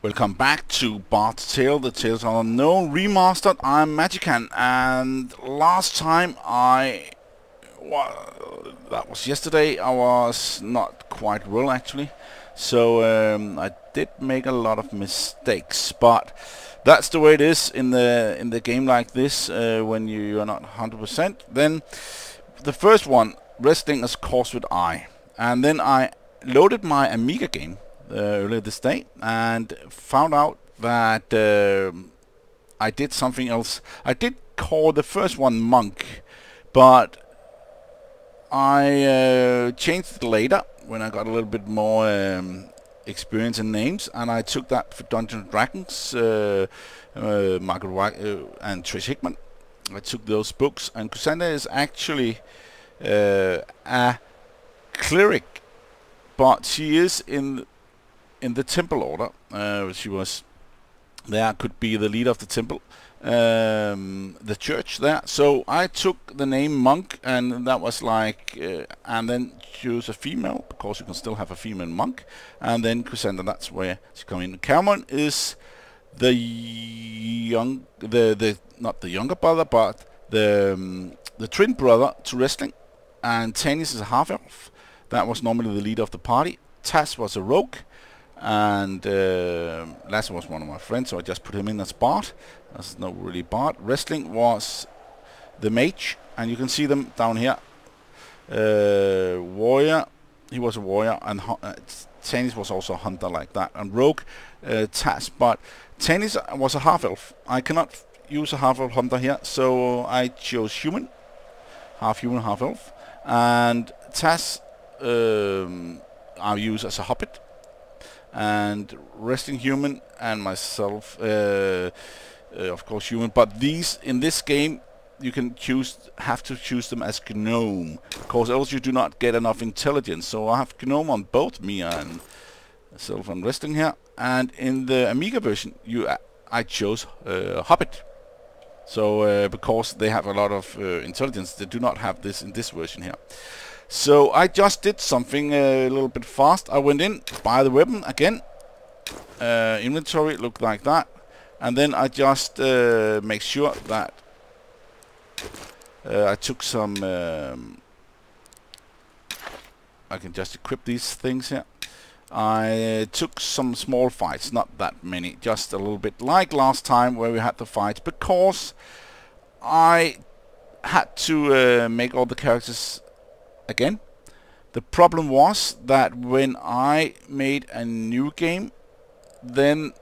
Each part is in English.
Welcome back to Bards Tale, the Tales of Unknown Remastered. I'm Magican, and last time that was yesterday, I was not quite well actually. So I did make a lot of mistakes, but that's the way it is in the game like this. When you are not 100%, then the first one, wrestling is course with I, and then I loaded my Amiga game earlier this day and found out that I did something else. I did call the first one Monk, but I changed it later when I got a little bit more experience in names, and I took that for Dungeons & Dragons, Margaret White and Trish Hickman. I took those books, and Cassandra is actually a cleric, but she is in the temple order. She was there, could be the leader of the temple, the church there. So I took the name Monk, and that was like, and then choose a female, because you can still have a female monk. And then Cassandra, that's where she come in. Cameron is the not the younger brother, but the twin brother to wrestling. And Tanis is a half elf. That was normally the leader of the party. Taz was a rogue. And Lasse was one of my friends, so I just put him in as Bard. That's not really Bard. Wrestling was the mage, and you can see them down here. Warrior, he was a warrior, and Tanis was also a hunter like that. And rogue, Taz, but Tanis was a half elf. I cannot use a half elf hunter here, so I chose human, half elf. And Taz I use as a hobbit. And wrestling human, and myself of course human, but these in this game you can have to choose them as gnome, because else you do not get enough intelligence. So I have gnome on both me and myself and wrestling here. And in the Amiga version I chose hobbit, so because they have a lot of intelligence, they do not have this in this version here. So I just did something a little bit fast. I went in, buy the weapon again. Inventory looked like that. And then I just make sure that I took some... I can just equip these things here. I took some small fights, not that many, just a little bit like last time where we had the fights, because I had to make all the characters again. The problem was that when I made a new game, then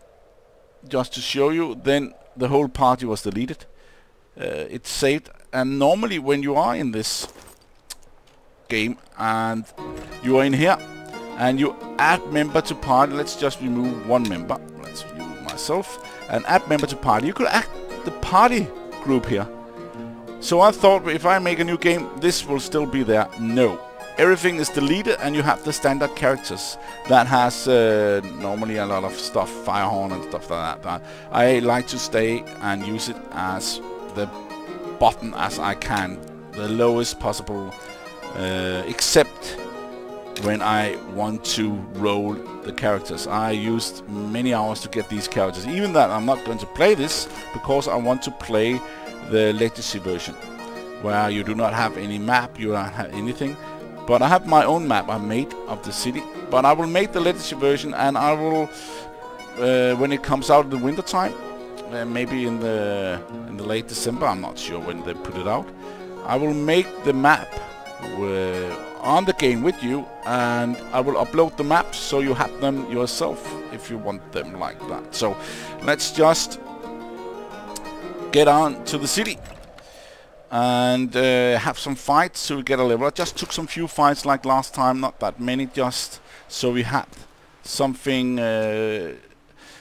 just to show you, then the whole party was deleted. It saved, and normally when you are in this game and you are in here and you add member to party, let's just remove one member, let's remove myself and add member to party, you could add the party group here. So I thought, if I make a new game, this will still be there. No. Everything is deleted, and you have the standard characters that has normally a lot of stuff, Firehorn and stuff like that. I like to stay and use it as the bottom as I can, the lowest possible, except when I want to roll the characters. I used many hours to get these characters, even that I'm not going to play this, because I want to play the legacy version, where you do not have any map, you don't have anything. But I have my own map I made of the city. But I will make the legacy version, and I will, when it comes out in the winter time, maybe in the late December, I'm not sure when they put it out, I will make the map on the game with you, and I will upload the maps so you have them yourself if you want them like that. So let's just get on to the city and have some fights so we get a level. I just took some few fights like last time, not that many, just so we had something.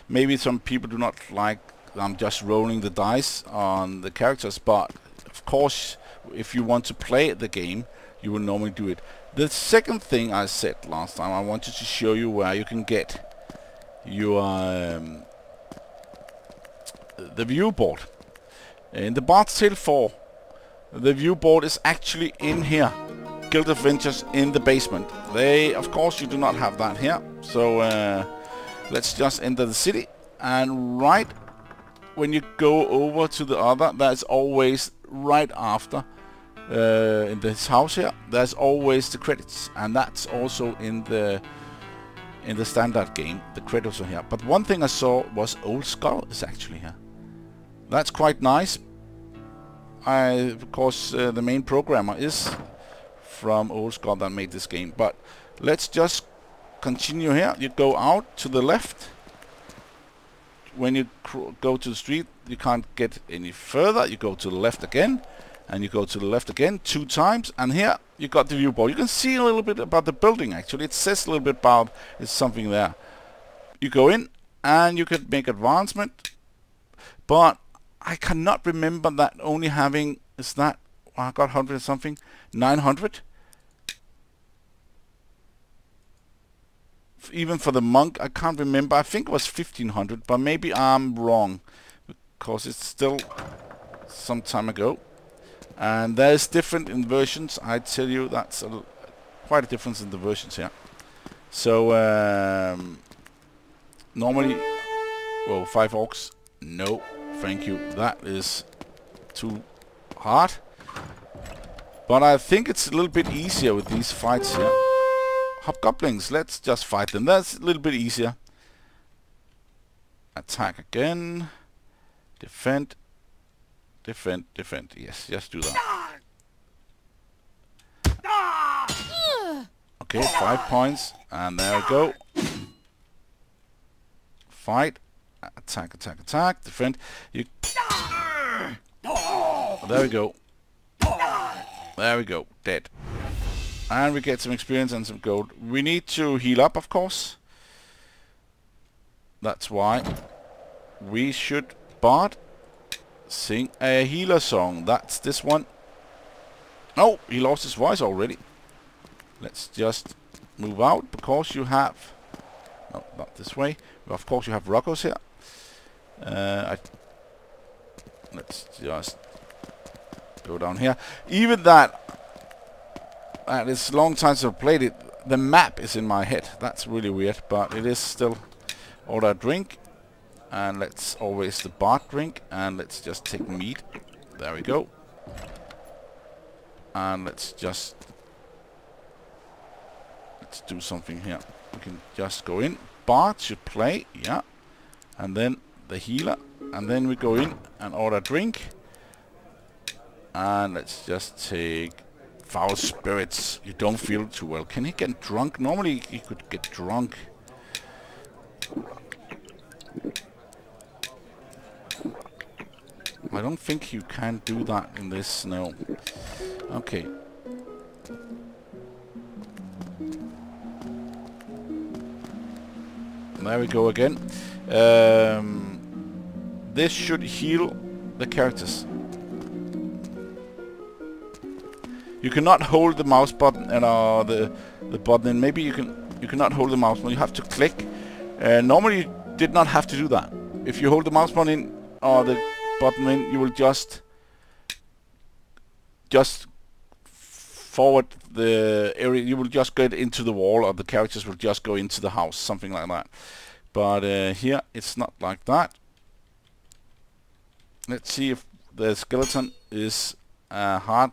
Maybe some people do not like I'm just rolling the dice on the characters, but of course if you want to play the game you will normally do it. The second thing I said last time, I wanted to show you where you can get your the view board. In the Bards Tale 4, the view board is actually in here. Guild Adventures in the basement. Of course, you do not have that here. So Let's just enter the city, and right when you go over to the other, that's always right after in this house here. There's always the credits, and that's also in the standard game. The credits are here. But one thing I saw was Old Skull is actually here. That's quite nice. Of course, the main programmer is from Old Skull that made this game. But let's just continue here. You go out to the left. When you go to the street, you can't get any further. You go to the left again, and you go to the left again 2 times. And here you got the viewport. You can see a little bit about the building. Actually, it says a little bit about it's something there. You go in, and you can make advancement. But I cannot remember that only having is that I got 100 something, 900. Even for the monk, I can't remember. I think it was 1500, but maybe I'm wrong because it's still some time ago. And there's different in versions. I tell you, that's quite a difference in the versions here. So normally, well, 5 orcs. No, thank you. That is too hard. But I think it's a little bit easier with these fights here. Hobgoblins, let's just fight them. That's a little bit easier. Attack again. Defend. Defend, defend. Yes, just do that. Okay, 5 points. And there we go. Fight. Attack, attack, attack. Defend. You. There we go. There we go. Dead. And we get some experience and some gold. We need to heal up, of course. That's why we should, Bard, sing a healer song. That's this one. Oh, he lost his voice already. Let's just move out, because you have... No, not this way. Of course you have Rockos here. Let's just go down here. Even that... it's a long time since I've played it. The map is in my head. That's really weird, but it is still. Order a drink, and let's always the Bard drink, and let's just take meat. There we go. And let's do something here. We can just go in. Bard should play, yeah, and then the healer, and then we go in and order a drink, and let's just take. Foul spirits. You don't feel too well. Can he get drunk? Normally he could get drunk. I don't think you can do that in this. No. Okay. There we go again. This should heal the characters. You cannot hold the mouse button and the button, and maybe you cannot hold the mouse button. You have to click. Normally you did not have to do that. If you hold the mouse button in or the button in, you will just forward the area. You will just get into the wall, or the characters will just go into the house, something like that. But here it's not like that. Let's see if the skeleton is hard.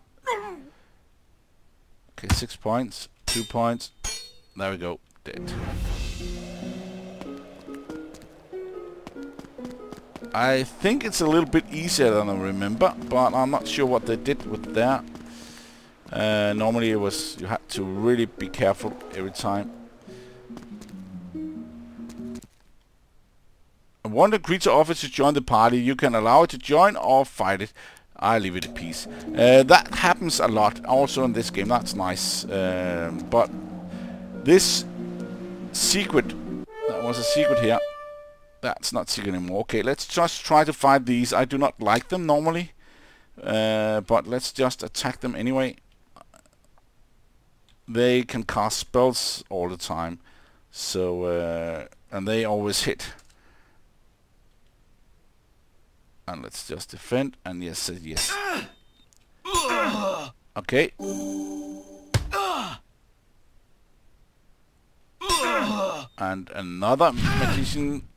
Okay, 6 points, 2 points. There we go, dead. I think it's a little bit easier than I remember, but I'm not sure what they did with that. Normally it was, you had to really be careful every time. A wanted creature offers to join the party. You can allow it to join or fight it. I leave it in peace. That happens a lot also in this game. That's nice. But this secret, that was a secret here. That's not secret anymore. Okay, let's just try to fight these. I do not like them normally. But let's just attack them anyway. They can cast spells all the time. So, and they always hit. And let's just defend, and yes, yes. Okay. And another magician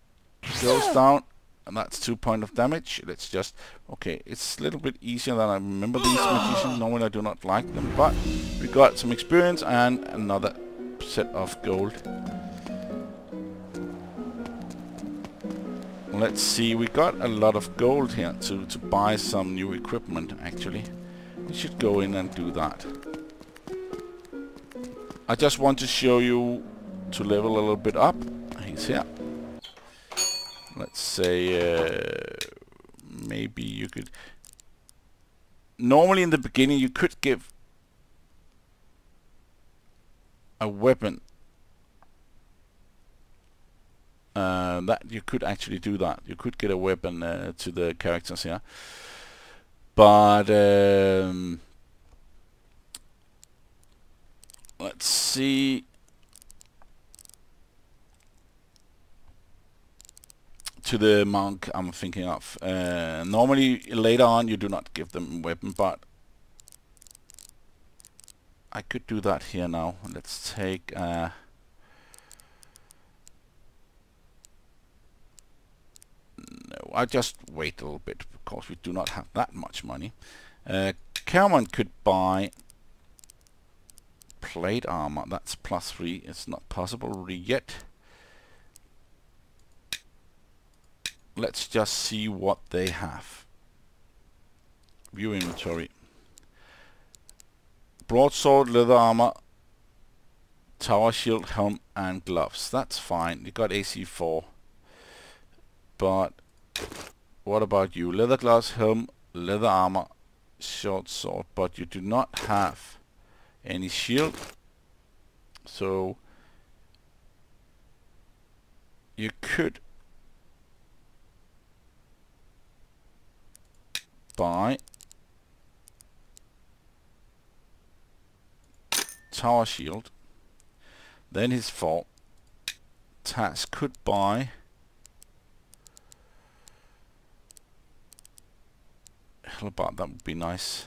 goes down, and that's 2 points of damage. Let's just... Okay, it's a little bit easier than I remember these magicians. Normally I do not like them, but we got some experience and another set of gold. Let's see, we got a lot of gold here to buy some new equipment, actually. We should go in and do that. I just want to show you to level a little bit up. He's here. Let's say maybe you could... Normally in the beginning you could give a weapon. That you could actually do that. You could get a weapon to the characters here. But let's see. To the monk I'm thinking of. Normally later on you do not give them a weapon, but I could do that here now. Let's take no, I just wait a little bit because we do not have that much money. Cameron could buy plate armor. That's +3. It's not possible yet. Let's just see what they have. View inventory. Broadsword, leather armor, tower shield, helm, and gloves. That's fine. You got AC 4. But what about you? Leather gloves, helm, leather armor, short sword. But you do not have any shield. So you could buy tower shield, then his 4. Taz could buy Hellbart. That would be nice.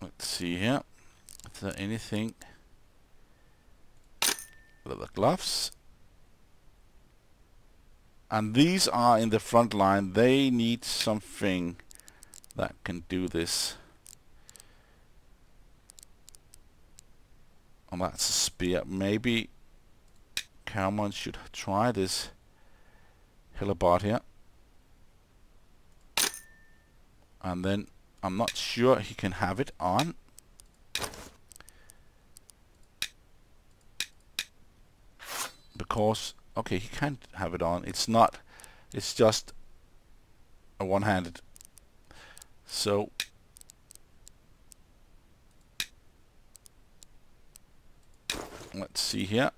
Let's see here. Is there anything? Leather gloves. And these are in the front line. They need something that can do this. And that's a spear. Maybe Cameron should try this Hellbart here. And then I'm not sure he can have it on. Because okay, he can't have it on. It's not. It's just a one-handed. So let's see here.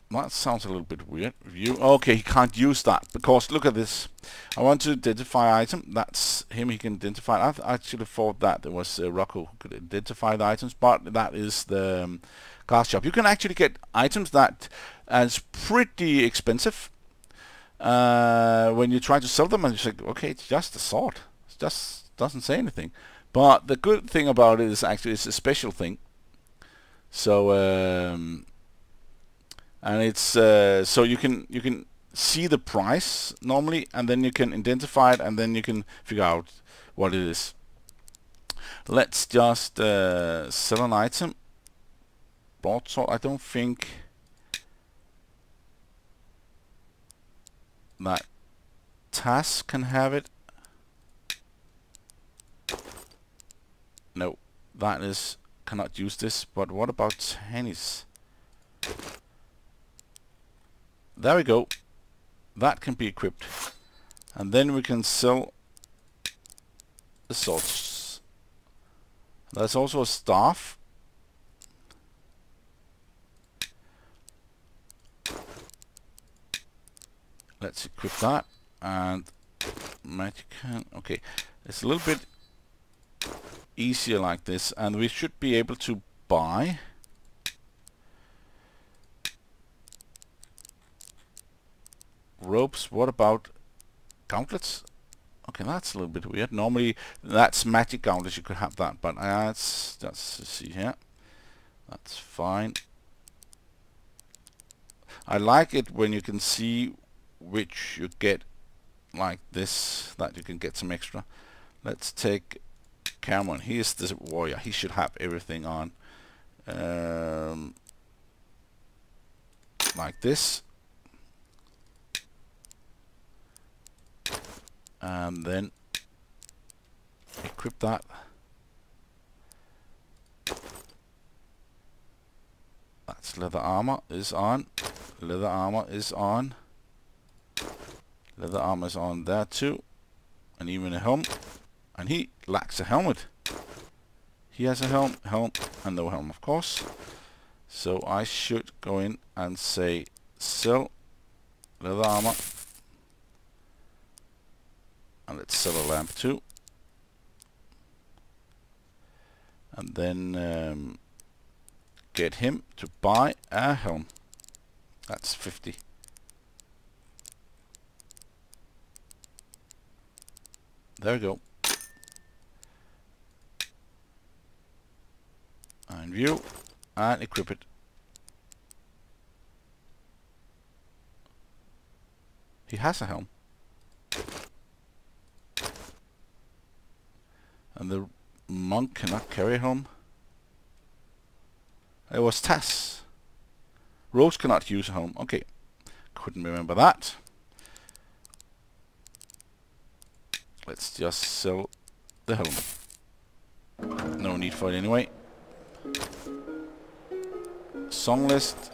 That sounds a little bit weird. View. Okay, he can't use that because look at this. I want to identify item. That's him. He can identify. I actually thought that there was Rocco who could identify the items, but that is the cast shop. You can actually get items that is pretty expensive when you try to sell them, and you say, okay, it's just a sword. It just doesn't say anything. But the good thing about it is actually it's a special thing. So and it's so you can see the price normally, and then you can identify it, and then you can figure out what it is. Let's just sell an item. Broadsword. I don't think that Taz can have it. No, that is cannot use this. But what about tennis? There we go. That can be equipped. And then we can sell the swords. There's also a staff. Let's equip that. And magic hand. Okay. It's a little bit easier like this. And we should be able to buy ropes. What about gauntlets? Okay, that's a little bit weird. Normally, that's magic gauntlets. You could have that, but let's see here. That's fine. I like it when you can see which you get, like this, that you can get some extra. Let's take Cameron. He is the warrior. He should have everything on. Like this. And then equip that. That's leather armor is on. Leather armor is on. Leather armor is on there too. And even a helm. And he lacks a helmet. He has a helm, and no helm, of course. So I should go in and say sell leather armor. And let's sell a lamp too. And then get him to buy a helm. That's 50. There we go. And view and equip it. He has a helm. And the monk cannot carry a helm. It was Tass. Rose cannot use a helm. Okay. Couldn't remember that. Let's just sell the helm. No need for it anyway. Song list.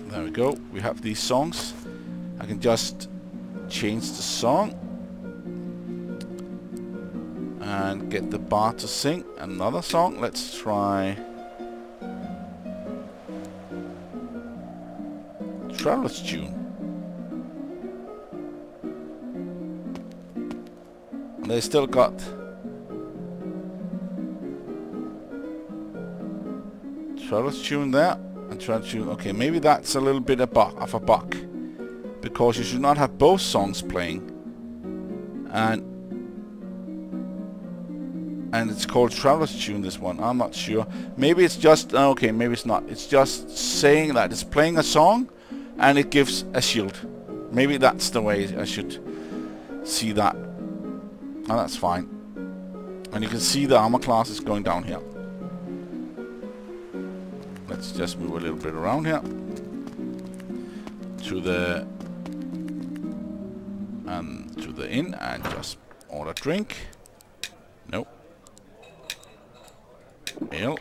There we go. We have these songs. I can just change the song and get the bard to sing another song. Let's try Traveler's Tune. And they still got Traveler's Tune there and Traveler's Tune. Okay, maybe that's a little bit of a bug, because you should not have both songs playing, and it's called Traveler's Tune, this one. I'm not sure. Maybe it's just okay, maybe it's not. It's just saying that it's playing a song and it gives a shield. Maybe that's the way I should see that. And that's fine. And you can see the armor class is going down here. Let's just move a little bit around here to the inn and just order drink. Nope. Ale.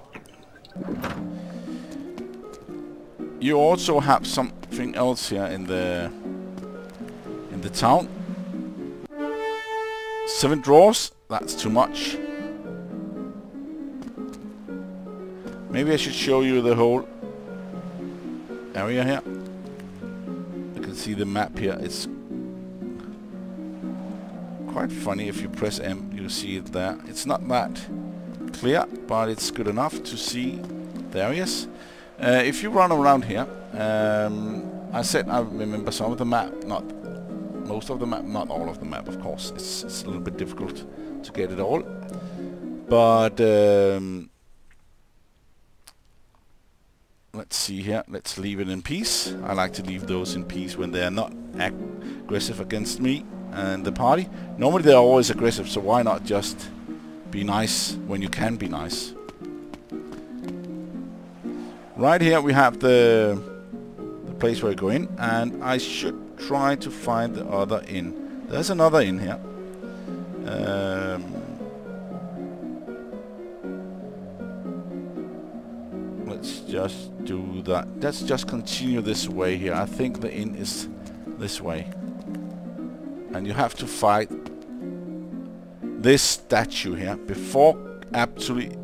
You also have something else here in the town. 7 drawers. That's too much. Maybe I should show you the whole area here. You can see the map here. It's quite funny. If you press M, you see it there. It's not that clear, but it's good enough to see the areas. If you run around here, I said I remember some of the map, not most of the map, not all of the map, of course. It's a little bit difficult to get it all, but let's see here. Let's leave it in peace. I like to leave those in peace when they are not aggressive against me and the party. Normally they're always aggressive, so why not just be nice when you can be nice? Right here we have the place where I go in, and I should try to find the other inn. There's another inn here. Let's just do that. Let's just continue this way here. I think the inn is this way. And you have to fight this statue here before actually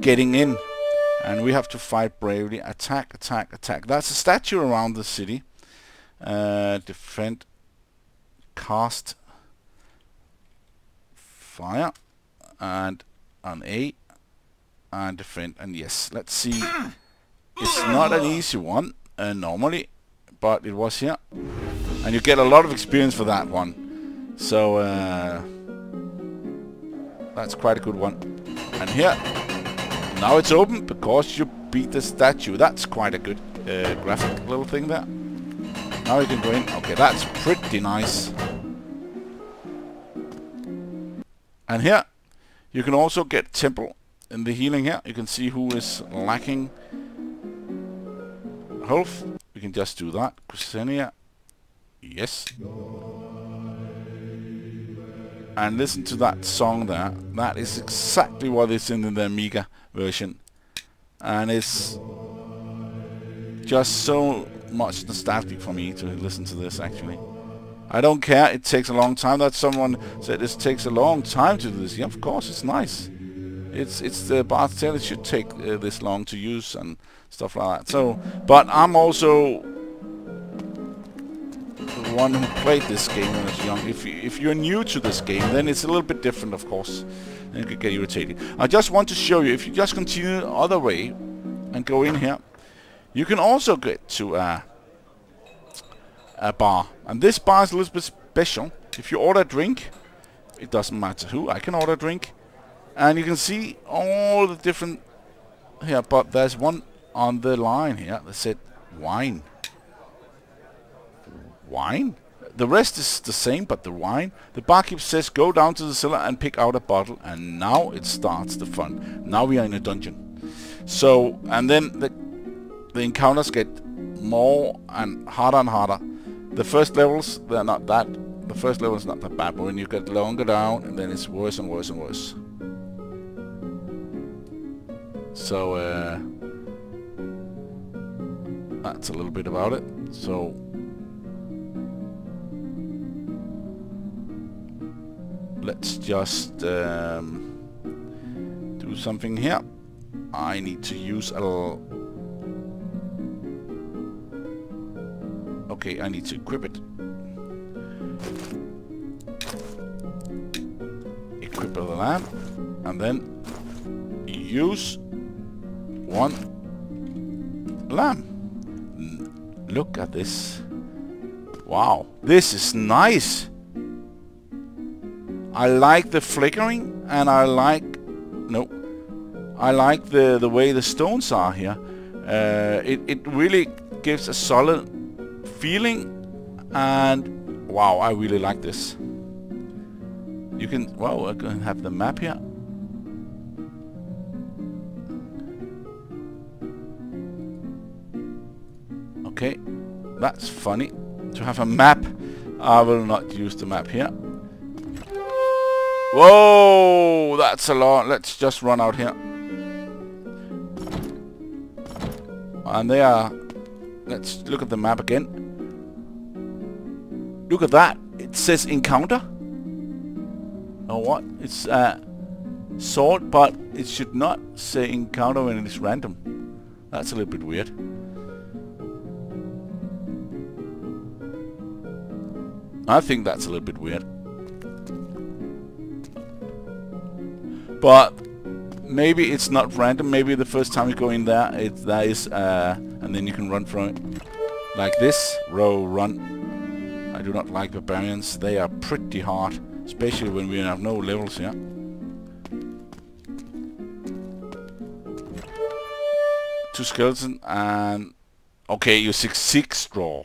getting in. And we have to fight bravely. Attack, attack, attack. That's a statue around the city. Defend. Cast. Fire. And on A. And defend. And yes, let's see. It's not an easy one. normally, but it was here. And you get a lot of experience for that one. So that's quite a good one. And here, now it's open because you beat the statue. That's quite a good graphic little thing there. Now you can go in. Okay, that's pretty nice. And here, you can also get temple in the healing here. You can see who is lacking health. We can just do that. Kusenia. Yes. And listen to that song there. That is exactly what is in the Amiga version. And it's just so much nostalgic for me to listen to this, actually. I don't care, it takes a long time. That someone said this takes a long time to do this. Yeah, of course, it's nice. It's the Bards tale. It should take this long to use and stuff like that. So, but I'm also the one who played this game when I was young. If you're new to this game, then it's a little bit different, of course, and you could get irritated. I just want to show you, if you just continue the other way and go in here, you can also get to a bar, and this bar is a little bit special. If you order a drink, it doesn't matter who, I can order a drink, and you can see all the different here, but there's one on the line here that said wine. Wine? The rest is the same, but the wine, the barkeep says go down to the cellar and pick out a bottle, and now it starts the fun. Now we are in a dungeon. So, and then the encounters get more and harder. The first levels, they're not that. The first level is not that bad, but when you get longer down, and then it's worse and worse and worse. So that's a little bit about it. So let's just do something here. I need to use a little. Okay, I need to equip it. Equip the lamp, and then use one lamp. Look at this. Wow, this is nice. I like the flickering, and I like the way the stones are here. It really gives a solid feeling, and wow, I really like this. You can, well, we're going to have the map here. Okay, that's funny to have a map. I will not use the map here. Whoa, that's a lot. Let's just run out here. And they are. Let's look at the map again. Look at that. It says encounter. Or what? It's sword, but it should not say encounter when it is random. That's a little bit weird. I think that's a little bit weird. But maybe it's not random. Maybe the first time you go in there, there is, and then you can run from it. Like this. Row, run. I do not like barbarians. They are pretty hard. Especially when we have no levels here. Two skeleton and... Okay, you 6-6 straw.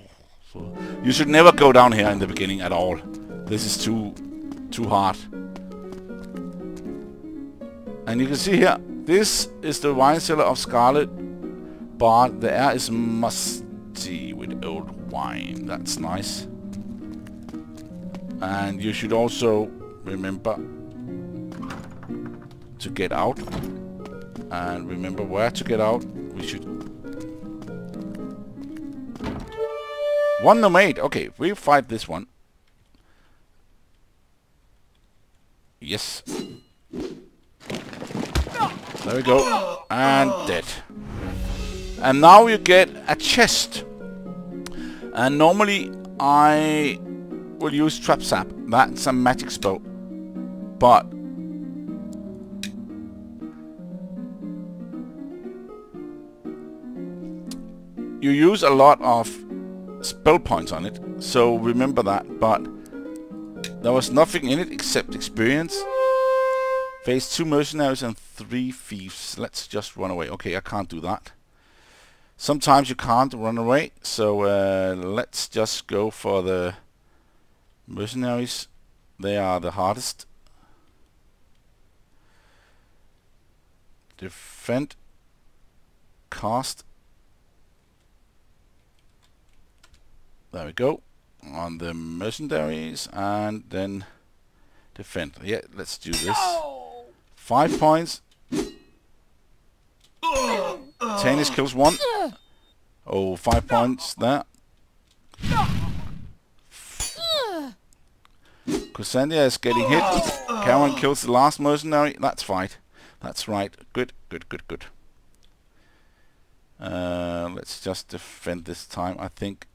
So you should never go down here in the beginning at all. This is too hard. And you can see here, this is the wine cellar of Scarlett. But the air is musty with old wine. That's nice. And you should also remember to get out. And remember where to get out. We should... One nomade. Okay, we fight this one. Yes. There we go. And dead. And now you get a chest. And normally I will use trap sap. That's a magic spell. But You use a lot of spell points on it, so remember that, but there was nothing in it except experience. Face 2 mercenaries and 3 thieves. Let's just run away. Okay, I can't do that. Sometimes you can't run away, so let's just go for the mercenaries. They are the hardest. Defend. Cast. There we go. On the mercenaries, and then defend. Yeah, let's do this. 5 points. Tennis kills 1. Oh, 5 points there. Cassandra is getting hit. Karen kills the last mercenary. That's right. That's right. Good, good, good, good. Let's just defend this time. I think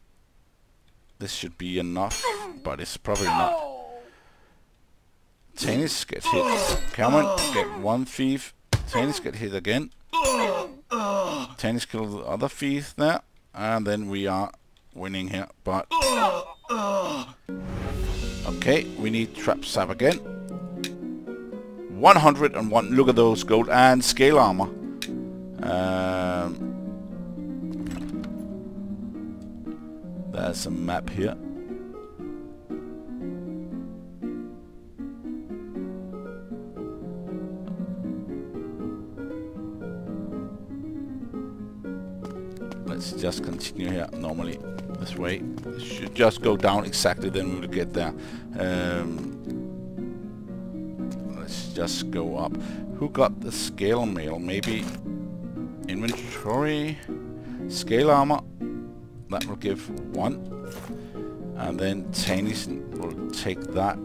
this should be enough, but it's probably not. Tennis gets hit. Cameron get 1 thief. Tennis get hit again. Tennis kills the other thief there, and then we are winning here. But okay, we need trap sap again. 101. Look at those gold and scale armor. There's a map here. Let's just continue here normally this way. It should just go down exactly, then we will get there. Let's just go up. Who got the scale mail? Maybe inventory, scale armor. That will give 1. And then Tennyson will take that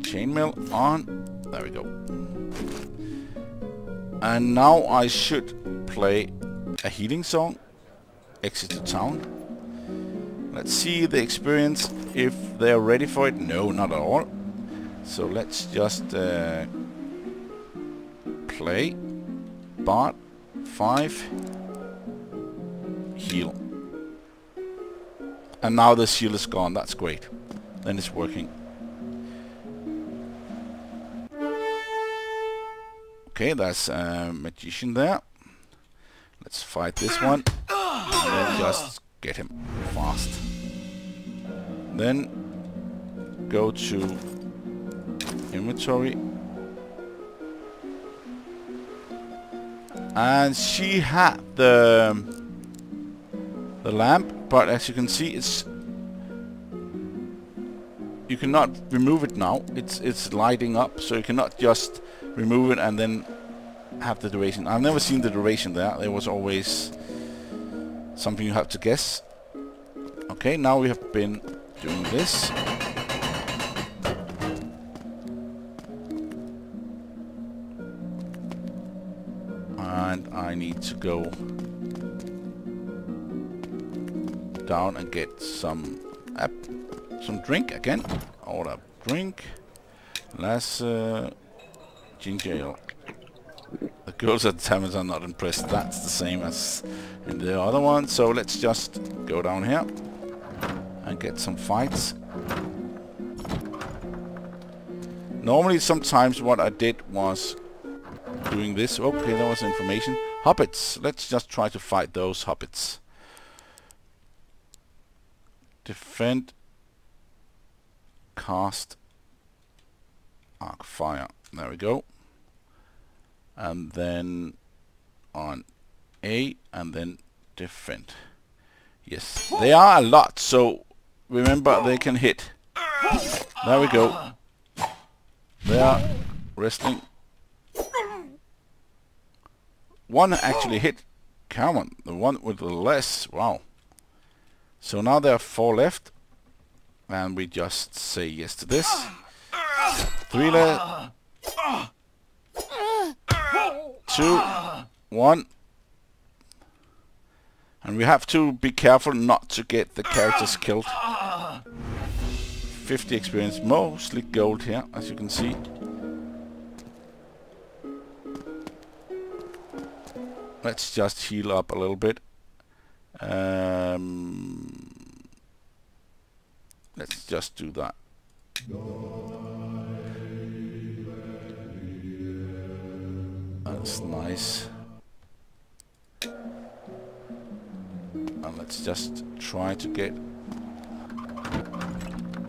chainmail on. There we go. And now I should play a healing song. Exit to town. Let's see the experience, if they're ready for it. No, not at all. So let's just play Bard 5 heal. And now the shield is gone. That's great. Then it's working. Okay, that's a magician there. Let's fight this one. And then just get him fast. Then go to inventory. And she had the lamp, but as you can see, it's you cannot remove it now. It's lighting up, so you cannot just remove it and then have the duration. I've never seen the duration there. There was always something you have to guess. Okay, now we have been doing this. And I need to go down and get some drink again. Order drink. Last ginger ale. The girls at the taverns are not impressed. That's the same as in the other one. So let's just go down here and get some fights. Normally, sometimes what I did was doing this. Okay, that was information. Hobbits. Let's just try to fight those hobbits. Defend. Cast. Arc fire. There we go. And then on A, and then defend. Yes, they are a lot, so remember they can hit. There we go. They are wrestling. One actually hit. Come on, the one with the less. Wow. So now there are 4 left, and we just say yes to this. 3 left. 2, 1. And we have to be careful not to get the characters killed. 50 experience, mostly gold here, as you can see. Let's just heal up a little bit. Let's just do that. That's nice. And let's just try to get...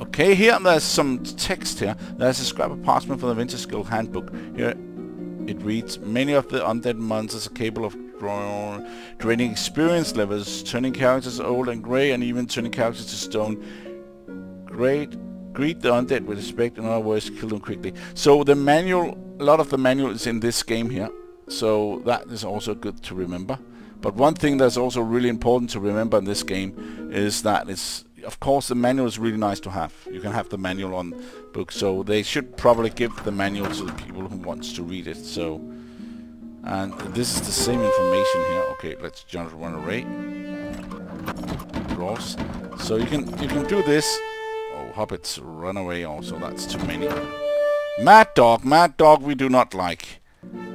Okay, here there's some text here. There's a scrap of parchment from the Vinci skill handbook. Here it reads, many of the undead monsters are capable of draining experience levels, turning characters old and grey, and even turning characters to stone. Greet the undead with respect, in other words, kill them quickly. So the manual, a lot of the manual is in this game here. So that is also good to remember. But one thing that's also really important to remember in this game is that it's, of course, the manual is really nice to have. You can have the manual on book, so they should probably give the manual to the people who wants to read it. So, and this is the same information here. Okay, let's just run away. Draws. So you can do this. Oh, hobbits, run away also. That's too many. Mad dog we do not like.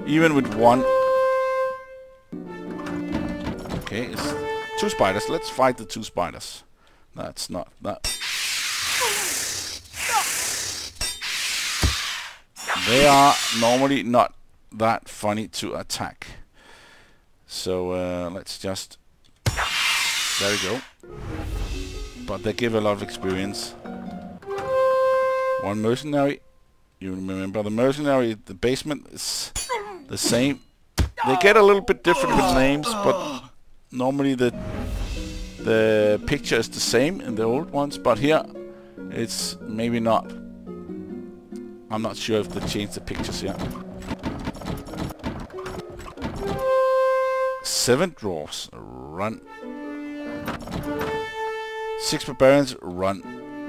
Even with one. Okay, it's 2 spiders. Let's fight the 2 spiders. That's not that. They are normally not that funny to attack. So let's just... There we go. But they give a lot of experience. One mercenary. You remember the mercenary, the basement is the same. They get a little bit different with names, but normally the picture is the same in the old ones, but here it's maybe not. I'm not sure if they changed the pictures here. 7 dwarves, run. 6 barbarians, run.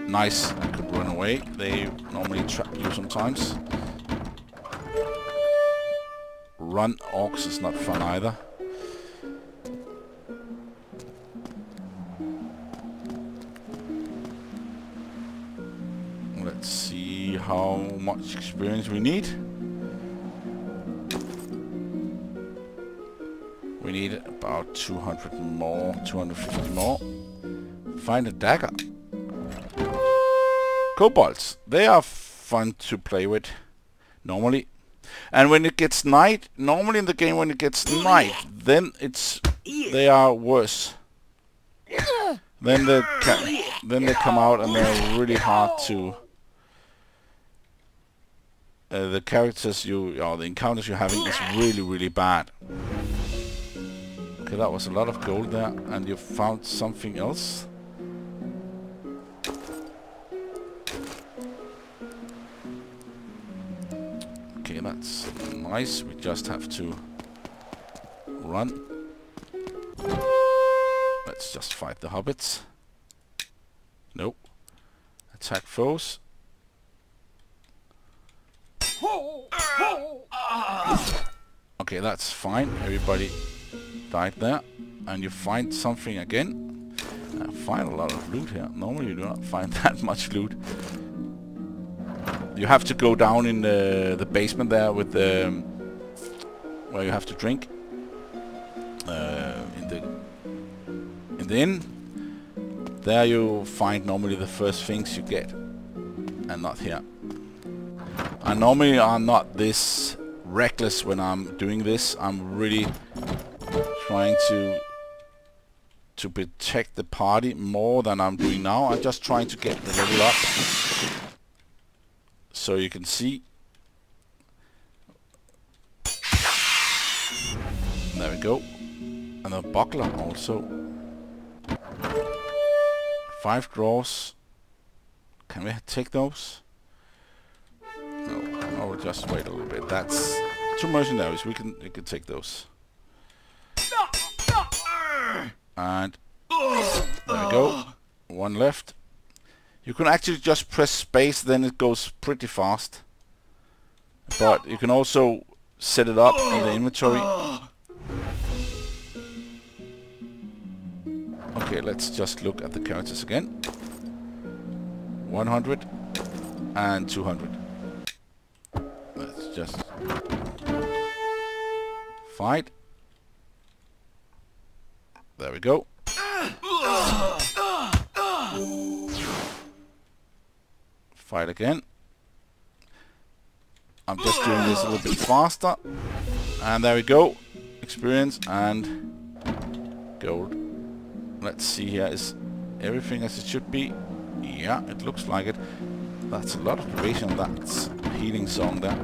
Nice, I could run away. They normally trap you sometimes. Run orcs is not fun either. Let's see how much experience we need. We need about 200 more, 250 more. Find a dagger. Kobolds, they are fun to play with, normally. And when it gets night, normally in the game when it gets night, then they are worse. Then they come out and they're really hard to... the characters the encounters you're having is really, really bad. Okay, that was a lot of gold there, and you found something else. Okay, that's nice. We just have to run. Let's just fight the hobbits. Nope. Attack foes. Okay, that's fine. Everybody died there. And you find something again. I find a lot of loot here. Normally you do not find that much loot. You have to go down in the basement there with the where you have to drink in the inn. There you find normally the first things you get, and not here. I normally am not this reckless when I'm doing this. I'm really trying to protect the party more than I'm doing now. I'm just trying to get the level up. So you can see. There we go. And a buckler also. 5 drawers. Can we take those? No, I'll just wait a little bit. That's 2 mercenaries. We can take those. And there we go. 1 left. You can actually just press space, then it goes pretty fast. But you can also set it up in the inventory. Okay, let's just look at the characters again. 100 and 200. Let's just fight. There we go. Fight again. I'm just doing this a little bit faster. And there we go. Experience and gold. Let's see here. Is everything as it should be? Yeah, it looks like it. That's a lot of duration. That's a healing song there.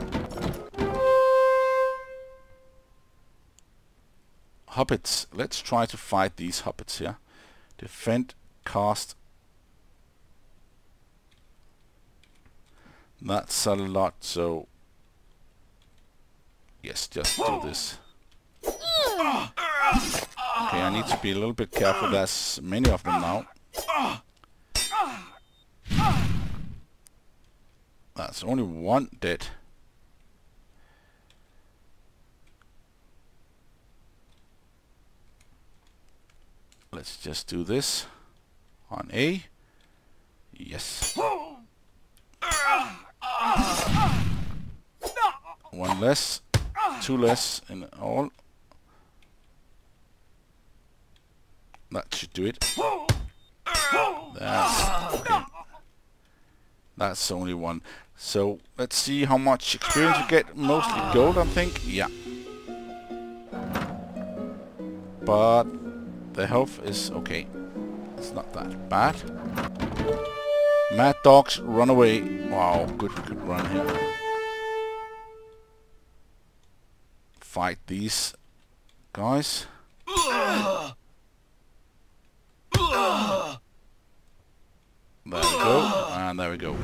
Hobbits. Let's try to fight these hobbits here. Defend, cast. That's a lot, so yes, just do this. Okay, I need to be a little bit careful. There's many of them now. That's only one dead. Let's just do this on A. Yes. One less, two less in all. That should do it. That's okay. That's only one. So let's see how much experience you get. Mostly gold, I think. Yeah. But the health is okay. It's not that bad. Mad dogs, run away. Wow, good we could run here. Fight these guys. There we go, and there we go.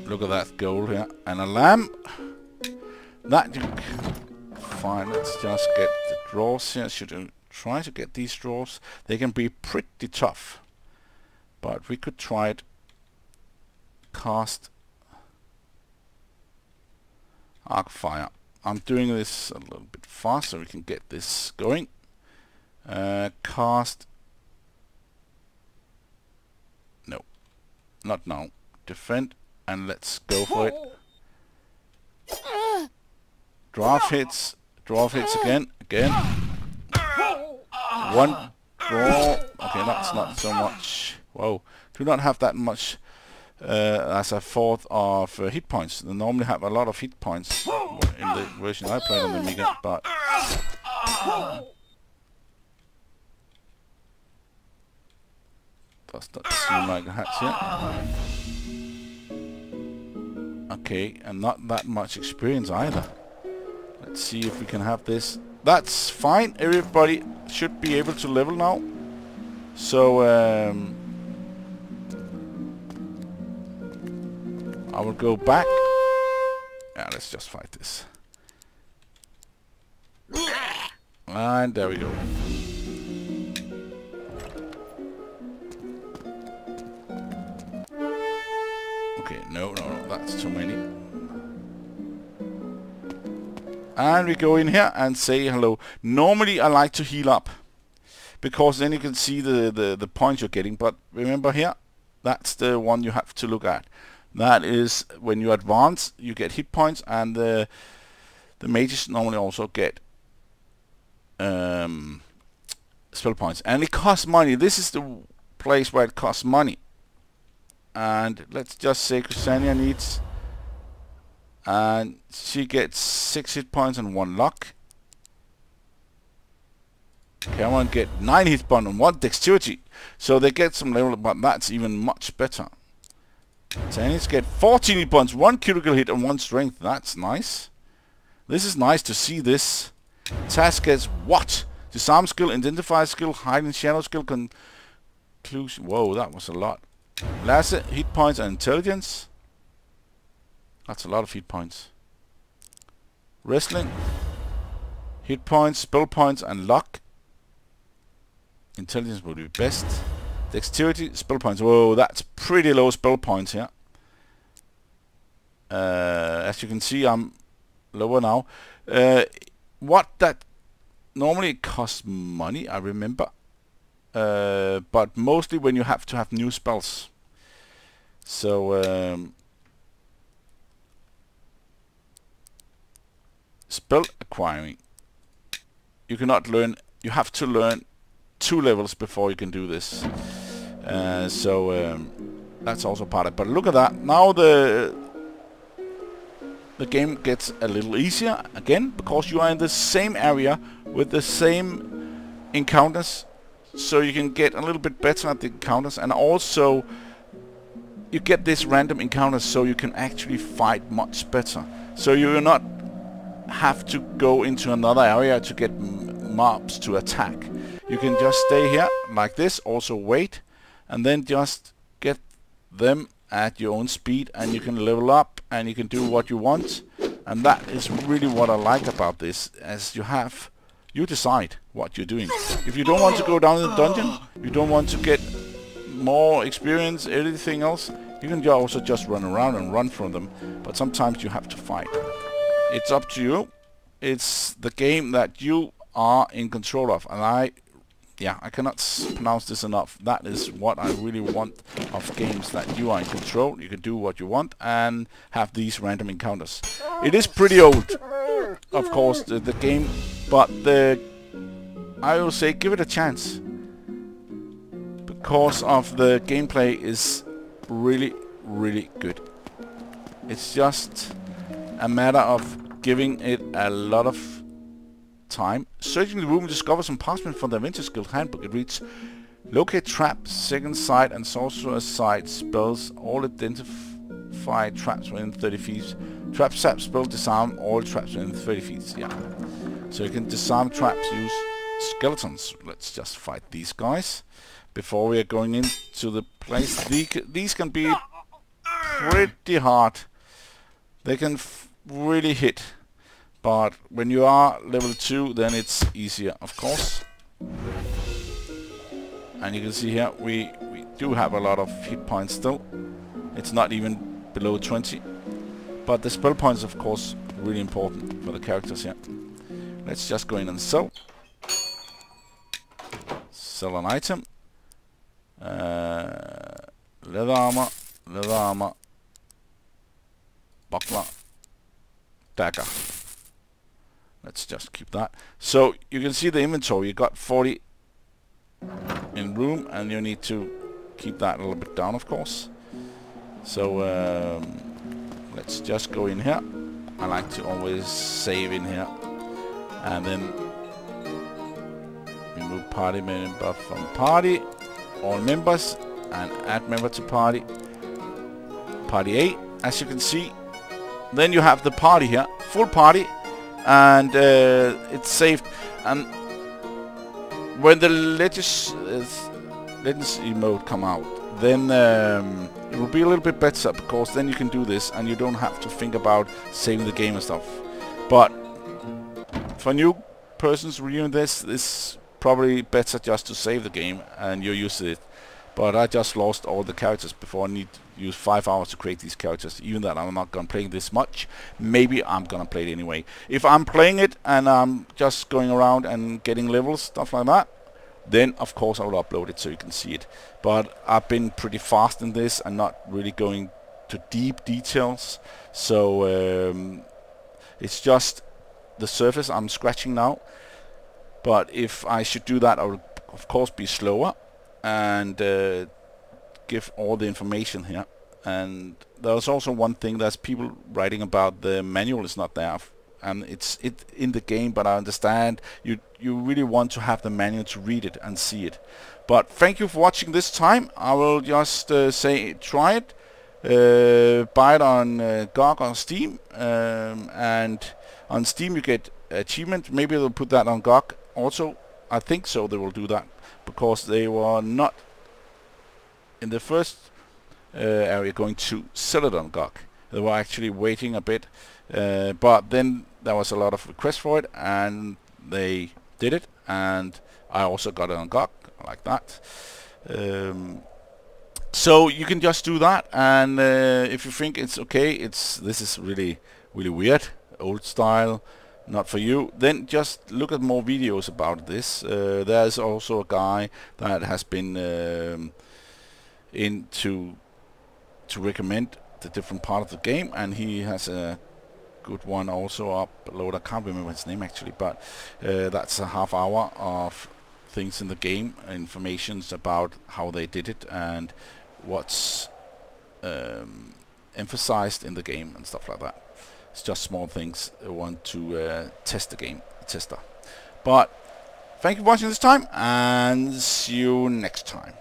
Look at that gold here. And a lamb. That you fine, let's just get the drawers here. Should try to get these drawers. They can be pretty tough. But we could try it. Cast arc fire. I'm doing this a little bit fast so we can get this going. Cast. No, not now. Defend, and let's go for it. Draft hits again. One draw. Okay, that's not so much. Whoa, do not have that much as I thought of hit points. They normally have a lot of hit points in the version I played on the Amiga, but does not seem like it has here. Okay, and not that much experience either. Let's see if we can have this. That's fine. Everybody should be able to level now. So I will go back. Yeah, let's just fight this. And there we go. Okay, no, that's too many. And we go in here and say hello. Normally I like to heal up, because then you can see the points you're getting. But remember here, that's the one you have to look at. That is when you advance, you get hit points, and the mages normally also get spell points. And it costs money. This is the place where it costs money. And let's just say Kusania needs, and she gets 6 hit points and 1 luck. Cameron get 9 hit points and 1 dexterity. So they get some level, but that's even much better. Tanis get 14 hit points, 1 critical hit and 1 strength. That's nice. This is nice to see this. Task gets what? Disarm skill, identify skill, hide and shadow skill, conclusion. Whoa, that was a lot. Lasso, hit points and intelligence. That's a lot of hit points. Wrestling, hit points, spell points and luck. Intelligence would be best. Dexterity, spell points. Whoa, that's pretty low spell points here. As you can see, I'm lower now. What that normally costs money, I remember. But mostly when you have to have new spells. So spell acquiring. You cannot learn. You have to learn 2 levels before you can do this. So that's also part of it. But look at that. Now the game gets a little easier again, because you are in the same area with the same encounters, so you can get a little bit better at the encounters, and also you get this random encounters, so you can actually fight much better. So you will not have to go into another area to get mobs to attack. You can just stay here like this, also wait, and then just get them at your own speed, and you can level up and you can do what you want. And that is really what I like about this, as you decide what you're doing. If you don't want to go down in the dungeon, you don't want to get more experience, anything else, you can also just run around and run from them. But sometimes you have to fight. It's up to you. It's the game that you are in control of, and I cannot pronounce this enough. That is what I really want of games, that you are in control, you can do what you want and have these random encounters. It is pretty old, of course, the game, but I will say give it a chance, because of the gameplay is really, really good. It's just a matter of giving it a lot of time. Searching the room, you discover some parchment from the Vinci Guild Handbook. It reads: locate traps, second sight and sorcerer's sight spells. All identify traps within 30 feet. Trap sap spell disarm all traps within 30 feet. Yeah. So you can disarm traps, use skeletons. Let's just fight these guys before we are going into the place. These can be pretty hard. They can really hit. But when you are level 2, then it's easier, of course. And you can see here, we do have a lot of hit points still. It's not even below 20. But the spell points, of course, really important for the characters here. Let's just go in and sell. Sell an item. Leather armor, buckler, dagger. Let's just keep that. So you can see the inventory. You got 40 in room, and you need to keep that a little bit down, of course. So let's just go in here. I like to always save in here, and then remove party member from party, all members, and add member to party. Party A, as you can see. Then you have the party here, full party. And it's saved, and when the legends mode come out, then it will be a little bit better, because then you can do this and you don't have to think about saving the game and stuff. But for new persons reviewing this, it's probably better just to save the game and you're used to it. But I just lost all the characters before. I need to use 5 hours to create these characters. Even that I'm not gonna play this much, maybe I'm gonna play it anyway. If I'm playing it and I'm just going around and getting levels, stuff like that, then of course I will upload it so you can see it. But I've been pretty fast in this and not really going to deep details. So it's just the surface I'm scratching now. But if I should do that, I will of course be slower and give all the information here. And there's also one thing, there's people writing about the manual is not there, and it's in the game, but I understand you really want to have the manual to read it and see it. But thank you for watching this time. I will just say try it, buy it on GOG or Steam, and on Steam you get achievement. Maybe they'll put that on GOG also. I think so, they will do that, because they were not in the first area going to sell it on GOG. They were actually waiting a bit, but then there was a lot of requests for it, and they did it, and I also got it on GOG like that. So you can just do that, and if you think it's okay, this is really weird, old style, not for you, then just look at more videos about this. There's also a guy that has been in to recommend the different part of the game, and he has a good one also upload. I can't remember his name actually, but that's a half hour of things in the game, informations about how they did it and what's emphasized in the game and stuff like that. It's just small things. I want to test the game, tester. But thank you for watching this time, and see you next time.